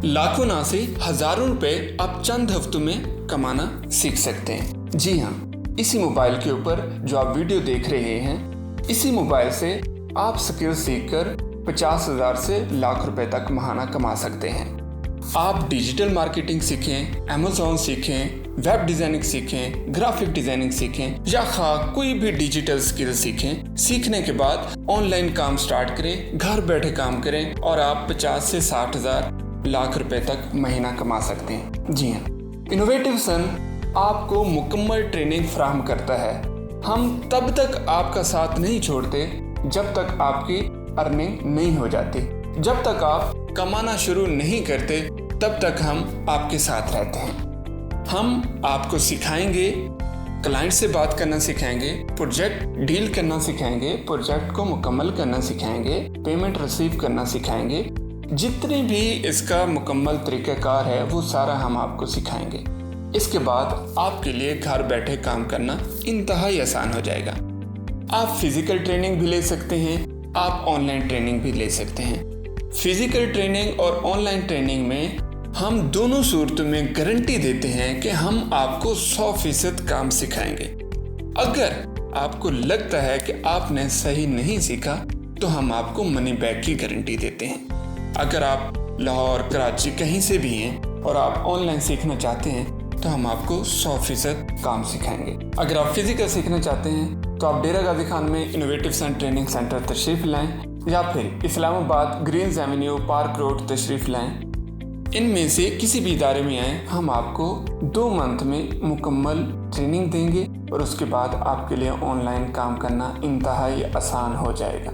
लाखों ना से हजारों रुपए आप चंद हफ्तों में कमाना सीख सकते हैं। जी हाँ, इसी मोबाइल के ऊपर जो आप वीडियो देख रहे हैं, इसी मोबाइल से आप स्किल सीखकर 50,000 से लाख रुपए तक महाना कमा सकते हैं। आप डिजिटल मार्केटिंग सीखें, अमेज़ॉन सीखें, वेब डिज़ाइनिंग सीखें, ग्राफिक डिज़ाइनिंग सीखें या कोई भी डिजिटल स्किल सीखें। सीखने के बाद ऑनलाइन काम स्टार्ट करें, घर बैठे काम करें और आप 50 से 60,000 लाख रुपए तक महीना कमा सकते हैं। जी हाँ, इनोवेटिव सन आपको मुकम्मल ट्रेनिंग फराहम करता है। हम तब तक आपका साथ नहीं छोड़ते जब तक आपकी अर्निंग नहीं हो जाती। जब तक आप कमाना शुरू नहीं करते तब तक हम आपके साथ रहते हैं। हम आपको सिखाएंगे, क्लाइंट से बात करना सिखाएंगे, प्रोजेक्ट डील करना सिखाएंगे, प्रोजेक्ट को मुकम्मल करना सिखाएंगे, पेमेंट रिसीव करना सिखाएंगे। जितने भी इसका मुकम्मल तरीक़ाकार है वो सारा हम आपको सिखाएंगे। इसके बाद आपके लिए घर बैठे काम करना इंतहाई आसान हो जाएगा। आप फिज़िकल ट्रेनिंग भी ले सकते हैं, आप ऑनलाइन ट्रेनिंग भी ले सकते हैं। फिज़िकल ट्रेनिंग और ऑनलाइन ट्रेनिंग में हम दोनों सूरतों में गारंटी देते हैं कि हम आपको 100% काम सिखाएंगे। अगर आपको लगता है कि आपने सही नहीं सीखा तो हम आपको मनी बैक की गारंटी देते हैं। अगर आप लाहौर, कराची कहीं से भी हैं और आप ऑनलाइन सीखना चाहते हैं तो हम आपको 100% काम सिखाएंगे। अगर आप फिज़िकल सीखना चाहते हैं तो आप डेरा गाजी खान में इनोवेटिव सन ट्रेनिंग सेंटर तशरीफ़ लाएं या फिर Islamabad Greens Avenue Park Road तशरीफ़ लाएं। इनमें से किसी भी इदारे में आएँ, हम आपको 2 मंथ में मुकम्मल ट्रेनिंग देंगे और उसके बाद आपके लिए ऑनलाइन काम करना इंतहाई आसान हो जाएगा।